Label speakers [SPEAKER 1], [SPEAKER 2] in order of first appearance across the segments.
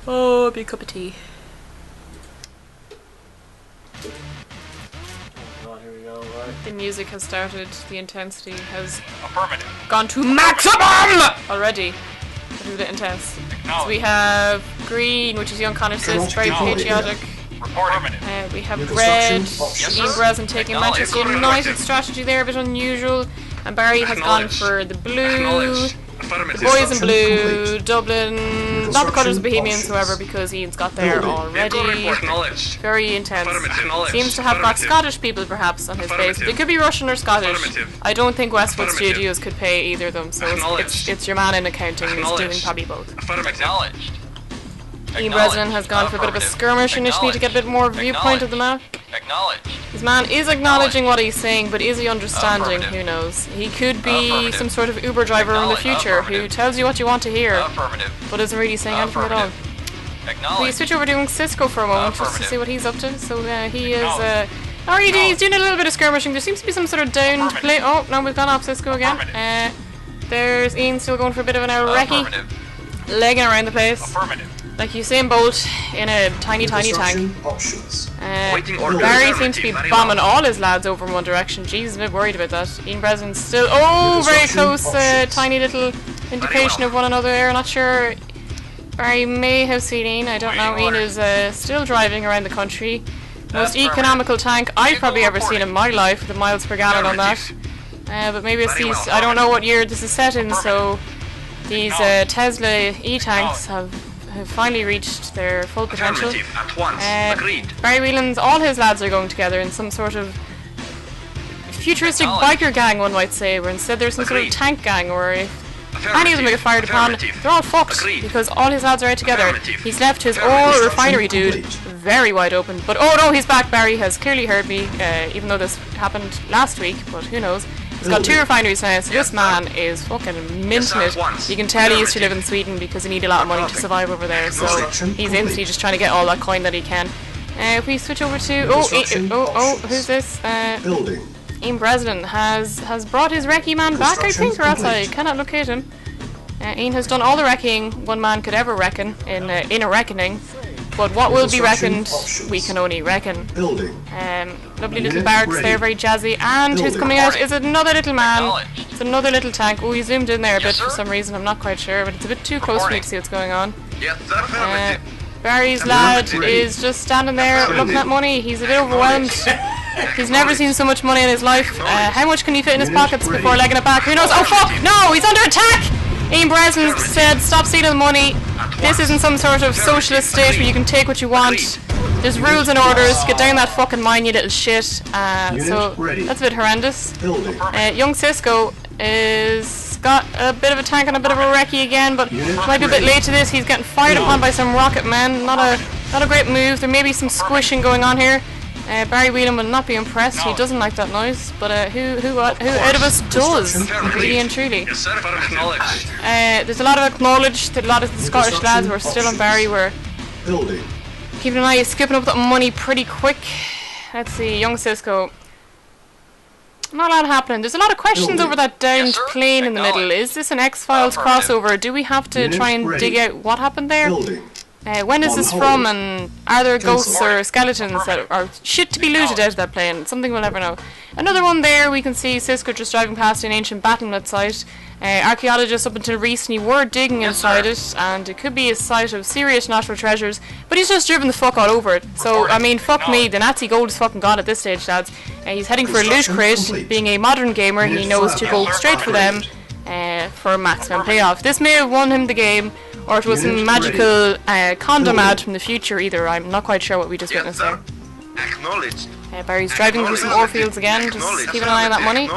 [SPEAKER 1] Oh, big cup of tea.
[SPEAKER 2] Oh, here we go, right.
[SPEAKER 1] The music has started. The intensity has
[SPEAKER 3] Affirmative.
[SPEAKER 1] gone to maximum already. It's a bit intense. So we have green, which is young Connor says, very patriotic.
[SPEAKER 3] Affirmative.
[SPEAKER 1] We have red,
[SPEAKER 2] Yes,
[SPEAKER 1] Ian
[SPEAKER 2] sir.
[SPEAKER 1] Breslin taking Manchester United strategy there, a bit unusual. And Barry has gone for the blue. The boys in blue, Dublin, not the colours of Bohemians, however, because Ian's got there already. Very intense. Seems to have got Scottish people perhaps on his base. It could be Russian or Scottish. I don't think Westwood Studios could pay either of them, so it's your man in accounting who's doing probably both.
[SPEAKER 3] Acknowledged.
[SPEAKER 1] Ian Breslin has gone for a bit of a skirmish initially to get a bit more viewpoint of the map.
[SPEAKER 3] Acknowledged.
[SPEAKER 1] His man is acknowledging what he's saying, but is he understanding? Who knows? He could be some sort of Uber driver in the future who tells you what you want to hear,
[SPEAKER 3] Affirmative.
[SPEAKER 1] but isn't really saying anything at all. We
[SPEAKER 3] Acknowledged.
[SPEAKER 1] switch over to Cisco for a moment just to see what he's up to. So he is. How are you doing? He's doing a little bit of skirmishing. There seems to be some sort of downed play. Oh, no, we've gone off Cisco again. There's Ian still going for a bit of an recce, legging around the place.
[SPEAKER 3] Affirmative.
[SPEAKER 1] Like Usain Bolt in a tiny tank. Barry seems to be bombing all his lads over in one direction. Jeez, I'm a bit worried about that. Ian Breslin's still... Oh, very close, tiny little indication of one another there. Not sure. Barry may have seen Ian, I don't know. Ian is still driving around the country. Most economical tank I've probably ever seen in my life, the miles per gallon on that. But maybe it's these... I don't know what year this is set in, so... These Tesla e-tanks have finally reached their full potential. Barry Whelan's, all his lads are going together in some sort of futuristic biker gang, one might say, where instead there's some sort of tank gang, or if any of them get fired upon, they're all fucked, because all his lads are out together. He's left his ore refinery dude very wide open, but oh no, he's back. Barry has clearly heard me, even though this happened last week, but who knows. He's got 2 refineries now, so this man is fucking minting it. You can tell he used to live in Sweden because he needed a lot of money to survive over there, so he's instantly just trying to get all that coin that he can. If we switch over to... who's this? Ian Breslin has brought his recce man back, I think, or else I cannot locate him. Ian has done all the wrecking one man could ever reckon in a reckoning. But what will be reckoned, we can only reckon. Lovely little barracks there, very jazzy. And who's coming out is another little man. It's another little tank. Oh, he zoomed in there a bit for some reason, I'm not quite sure, but it's a bit too close for me to see what's going on. Barry's lad is just standing there looking at money. He's a bit overwhelmed. He's never seen so much money in his life. How much can he fit in his pockets before legging it back? Who knows? Oh fuck! No! He's under attack! Ian Breslin said, stop stealing the money. This isn't some sort of socialist state where you can take what you want. There's rules and orders. Get down that fucking mine, you little shit. So that's a bit horrendous. Young Cisco is got a bit of a tank and a bit of a recce again, but might be a bit late to this. He's getting fired upon by some rocket men. Not a great move. There may be some squishing going on here. Barry Whelan will not be impressed. He doesn't like that noise, but who out of us does, really and truly. There's a lot of acknowledged that a lot of the Scottish lads who are still on Barry were keeping an eye, skipping up that money pretty quick. Let's see, young Cisco. Not a lot happening. There's a lot of questions over that downed plane in the middle. Is this an X-Files crossover? Do we have to try and dig out what happened there? When is this from, and are there ghosts or skeletons that are shit to be looted out of that plane? Something we'll never know. Another one there, we can see Cisco just driving past an ancient battlement site. Archaeologists up until recently were digging inside it, and it could be a site of serious natural treasures, but he's just driven the fuck all over it. So, I mean, fuck me, the Nazi gold is fucking gone at this stage, lads. He's heading for a loot crate. Being a modern gamer, he knows to go straight for them for maximum payoff. This may have won him the game, or it was some magical condom ad from the future either. I'm not quite sure what we just witnessed there. Barry's driving through some ore fields again, just keeping an eye on that money.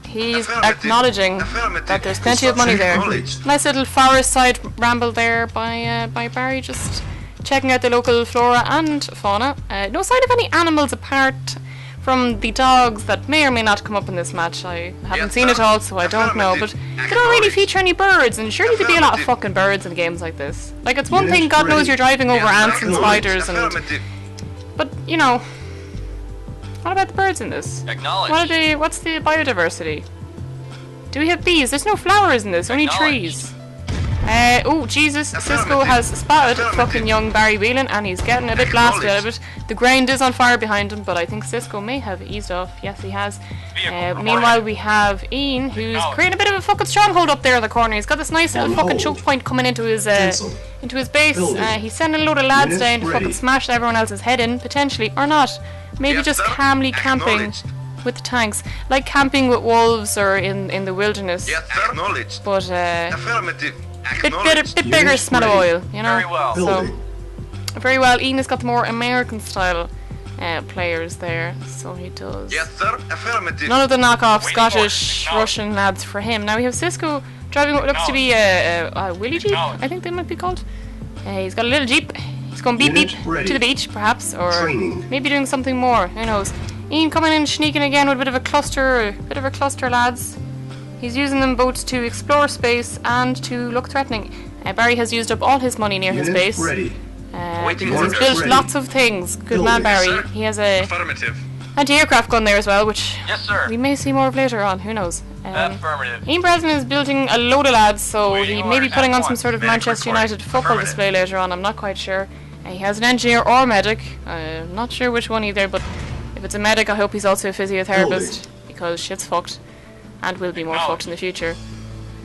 [SPEAKER 1] He's acknowledging that there's plenty of money there. Nice little forest side ramble there by Barry, just checking out the local flora and fauna. No sign of any animals apart from the dogs that may or may not come up in this match. I haven't seen it all, so I don't know, but they don't really feature any birds, and surely there'd be a lot of fucking birds in games like this. Like, it's one thing, God knows you're driving over ants and spiders, but, you know, what about the birds in this? What's the biodiversity? Do we have bees? There's no flowers in this, only trees. Oh, Jesus. Cisco has spotted fucking young Barry Whelan and he's getting a bit blasted out of it. The ground is on fire behind him, but I think Cisco may have eased off. Yes, he has. Meanwhile, we have Ian, who's creating a bit of a fucking stronghold up there in the corner. He's got this nice little fucking choke point coming into his base. He's sending a load of lads down to fucking smash everyone else's head in, potentially, or not. Maybe just calmly camping with the tanks, like camping with wolves or in the wilderness. But bit bigger smell of oil, you know.
[SPEAKER 3] Very well.
[SPEAKER 1] So very well. Ian has got the more American style players there, so he does.
[SPEAKER 2] Yes, sir. Affirmative.
[SPEAKER 1] None of the knockoff Scottish, Russian lads for him. Now we have Cisco driving what looks to be a Willy Jeep, I think they might be called. He's got a little Jeep. He's going beep beep to the beach, perhaps, or maybe doing something more. Who knows? Ian coming in, sneaking again with a bit of a cluster, lads. He's using them both to explore space and to look threatening. Barry has used up all his money near his base. Because he's built lots of things. Good man, Barry. He has a anti-aircraft gun there as well, which we may see more of later on. Who knows? Ian Breslin is building a load of lads, so he may be putting on some sort of Manchester United football display later on. I'm not quite sure. He has an engineer or medic. I'm not sure which one either, but if it's a medic, I hope he's also a physiotherapist, because shit's fucked and will be more fucked in the future.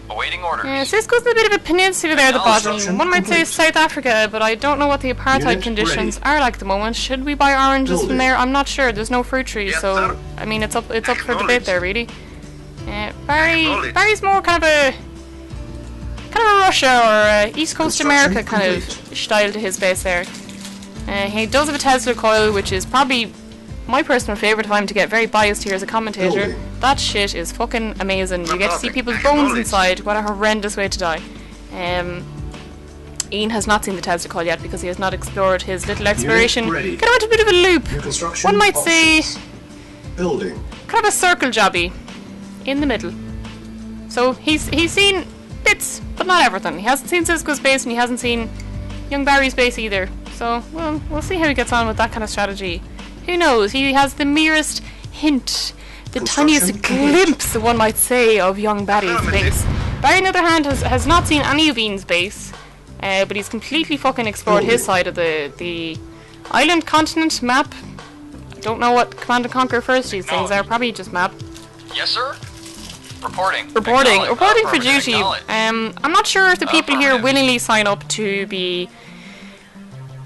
[SPEAKER 3] Awaiting orders.
[SPEAKER 1] Cisco's a bit of a peninsula there at the bottom. One might say South Africa, but I don't know what the apartheid conditions are like at the moment. Should we buy oranges from there? I'm not sure. There's no fruit trees, so I mean it's up for debate there, really. Barry's more kind of a Russia or East Coast America kind of style to his base there. He does have a Tesla coil, which is probably my personal favourite if I'm to get very biased here as a commentator. That shit is fucking amazing. You get to see people's bones inside. What a horrendous way to die. Ian has not seen the Tesla coil yet because he has not explored his little exploration. Kind of went a bit of a loop. One might say kind of a circle jobby in the middle. So he's seen bits, but not everything. He hasn't seen Cisco's base and he hasn't seen young Barry's base either. So, well, we'll see how he gets on with that kind of strategy. Who knows? He has the merest hint, the tiniest glimpse, one might say, of young Barry's base. Barry, on the other hand, has not seen any of Ian's base, but he's completely fucking explored his side of the island continent map. I don't know what Command and Conquer refers to these things are. Probably just map.
[SPEAKER 3] Yes, sir. Reporting
[SPEAKER 1] for duty. I'm not sure if the people here willingly sign up to be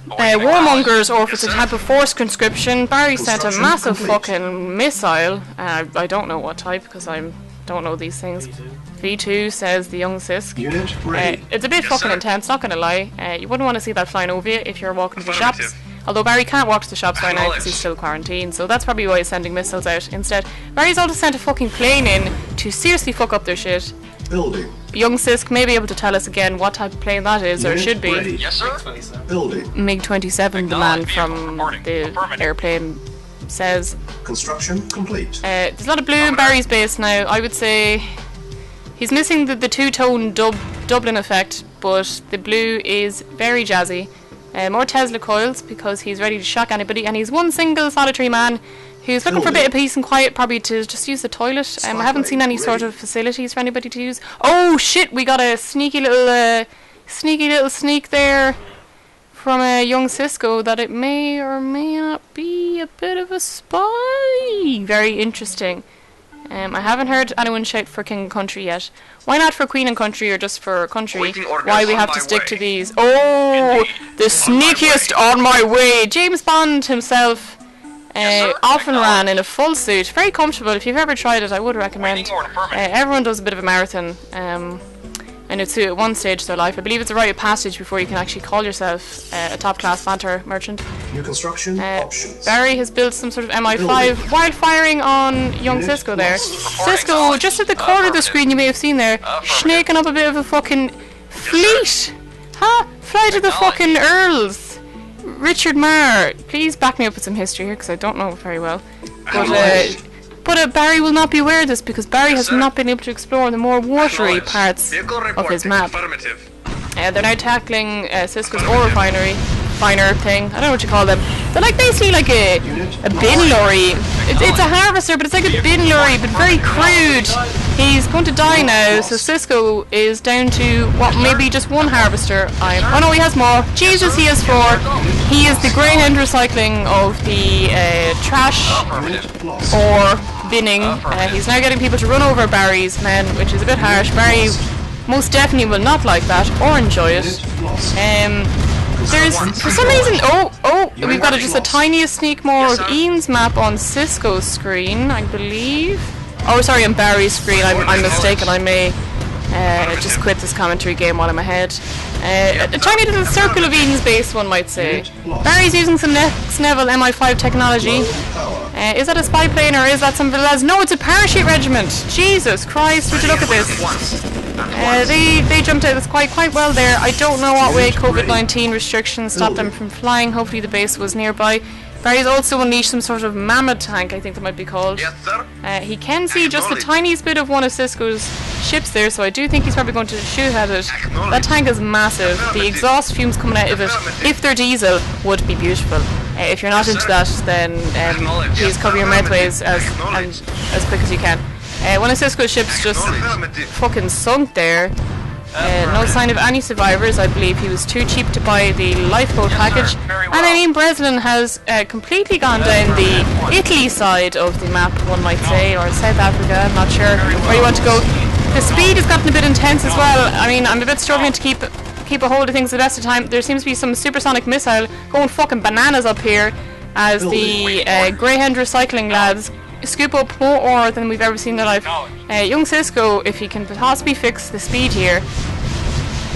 [SPEAKER 1] warmongers or if it's a type of forced conscription. Barry sent a massive fucking missile. I don't know what type because I don't know these things. V2 says the young Cisc. It's a bit fucking intense, not gonna lie. You wouldn't want to see that flying over you if you're walking to the shops. Although Barry can't walk to the shops right now because he's still quarantined, so that's probably why he's sending missiles out instead. Barry's also sent a fucking plane in to seriously fuck up their shit. Young Cisc may be able to tell us again what type of plane that is, or should be.
[SPEAKER 3] Yes, sir.
[SPEAKER 1] MiG-27, the man from the airplane says.
[SPEAKER 4] Construction complete.
[SPEAKER 1] There's a lot of blue in Barry's base now. I would say he's missing the two-tone Dublin effect, but the blue is very jazzy. More Tesla coils because he's ready to shock anybody, and he's one single solitary man who's looking for a bit of peace and quiet, probably to just use the toilet. I haven't seen any sort of facilities for anybody to use. Oh shit, we got a sneaky little sneak there from a young Cisco that it may or may not be a bit of a spy. Very interesting. I haven't heard anyone shout for King and Country yet. Why not for Queen and Country or just for Country? Why we have to stick to these? Oh, the sneakiest on my way. James Bond himself often ran in a full suit. Very comfortable. If you've ever tried it, I would recommend. Everyone does a bit of a marathon. And it's at one stage of their life. I believe it's a rite of passage before you can actually call yourself a top-class banter merchant.
[SPEAKER 4] New construction options.
[SPEAKER 1] Barry has built some sort of MI5 while firing on young Cisco there. Cisco, just at the corner of the screen you may have seen there, snaking up a bit of a fucking fleet. Huh? Fly to the fucking Earls. Richard Marr. Please back me up with some history here because I don't know it very well. But Barry will not be aware of this because Barry has not been able to explore the more watery parts of his map. They're now tackling Cisco's ore refinery, refiner thing. I don't know what you call them. They're like basically like a bin lorry. It's a harvester, but it's like a bin lorry, but very crude. He's going to die now, so Cisco is down to what, maybe just one harvester. Oh no, he has more. Jesus, he has 4. He is the Greyhound recycling of the trash or binning. He's now getting people to run over Barry's men, which is a bit harsh. Barry most definitely will not like that or enjoy it. There's, for some reason, we've got just the tiniest sneak more of Ian's map on Cisco's screen, I believe. Oh, sorry, on Barry's screen. I'm mistaken. I may just quit this commentary game while I'm ahead. A tiny little circle of Eden's base, one might say. Barry's using some next level MI5 technology. Is that a spy plane or is that something else? No, it's a parachute regiment. Jesus Christ, would you look at this? They jumped out of the sky quite well there. I don't know what way COVID-19 restrictions stopped them from flying. Hopefully the base was nearby. Barry's also unleashed some sort of mammoth tank, I think that might be called.
[SPEAKER 2] Yes, sir.
[SPEAKER 1] He can see just the tiniest bit of one of Cisco's ships there, so I do think he's probably going to shoot at it. That tank is massive. The exhaust fumes coming out of it, if they're diesel, would be beautiful. If you're not into that, then please cover your mouthways as quick as you can. One of Cisco's ships just fucking sunk there. No sign of any survivors. I believe he was too cheap to buy the lifeboat package. And I mean, Breslin has completely gone down the Italy side of the map, one might say, or South Africa. I'm not sure where you want to go. The speed has gotten a bit intense as well. I mean, I'm a bit struggling to keep a hold of things the best of time. There seems to be some supersonic missile going fucking bananas up here as the Greyhound recycling lads scoop up more ore than we've ever seen in their life. Young Cisco, if he can possibly fix the speed here,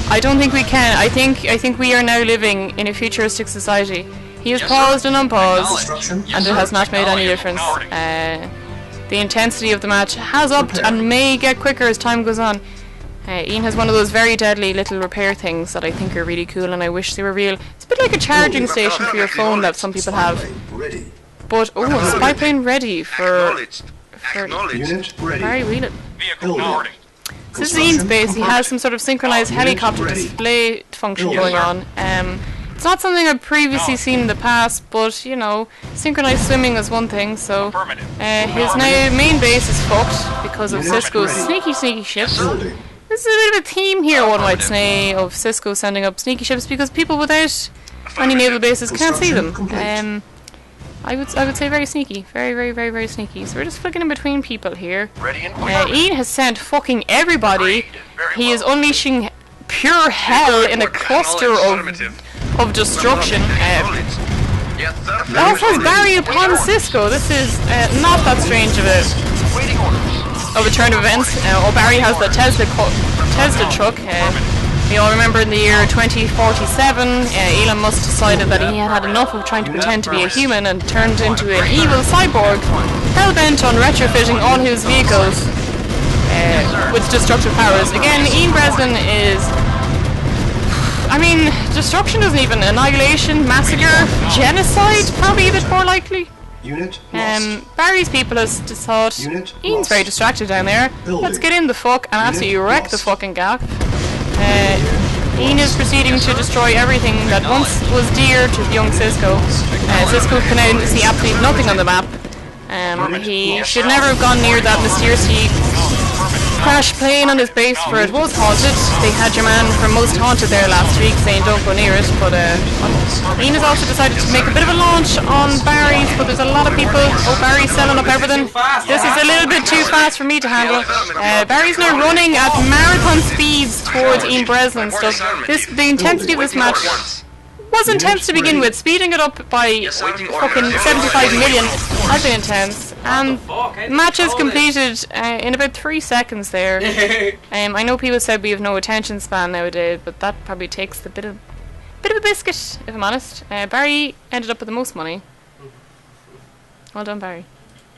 [SPEAKER 1] I don't think we can. I think we are now living in a futuristic society. He has paused and unpaused, and it has not made any difference. The intensity of the match has upped and may get quicker as time goes on. Ian has one of those very deadly little repair things that I think are really cool, and I wish they were real. It's a bit like a charging station for your phone that some people have. But a spy plane ready for Barry Whelan. This is Ian's base. He has some sort of synchronized helicopter display function going on. It's not something I've previously seen in the past, but you know, synchronized swimming is one thing. So his now main base is fucked because of Cisco's sneaky ships. This is a bit of a theme here, one might say, of Cisco sending up sneaky ships because people without any naval bases can't see them. I would say very sneaky. Very sneaky. So we're just flicking in between people here. Ian has sent fucking everybody. He is unleashing pure hell in a cluster of destruction. That has Barry upon Cisco. This is not that strange of a turn of events. Barry has the Tesla truck. We all remember in the year 2047, Elon Musk decided that he had enough of trying to pretend to be a human and turned into an evil cyborg, hell-bent on retrofitting all his vehicles with destructive powers. Again, Ian Breslin is... I mean, destruction isn't even annihilation, massacre, genocide, probably a bit more likely. Barry's people has thought, Ian's very distracted down there, let's get in the fuck and absolutely wreck the fucking gap. Ian is proceeding to destroy everything that once was dear to young Cisco. Cisco can now see absolutely nothing on the map. He should never have gone near that mysteriously crashed plane on his base, for it was haunted. They had your man from Most Haunted there last week saying don't go near it, but Ian has also decided to make a bit of a launch on Barry's, but there's a lot of people. Oh, Barry's selling up everything. This is a little bit too fast for me to handle. Barry's now running at marathon speeds towards Ian Breslin, so the intensity of this match was intense to begin with. Speeding it up by fucking 75 million has been intense, and matches completed in about 3 seconds there. I know people said we have no attention span nowadays, but that probably takes a bit of a biscuit, if I'm honest. Barry ended up with the most money. Well done, Barry.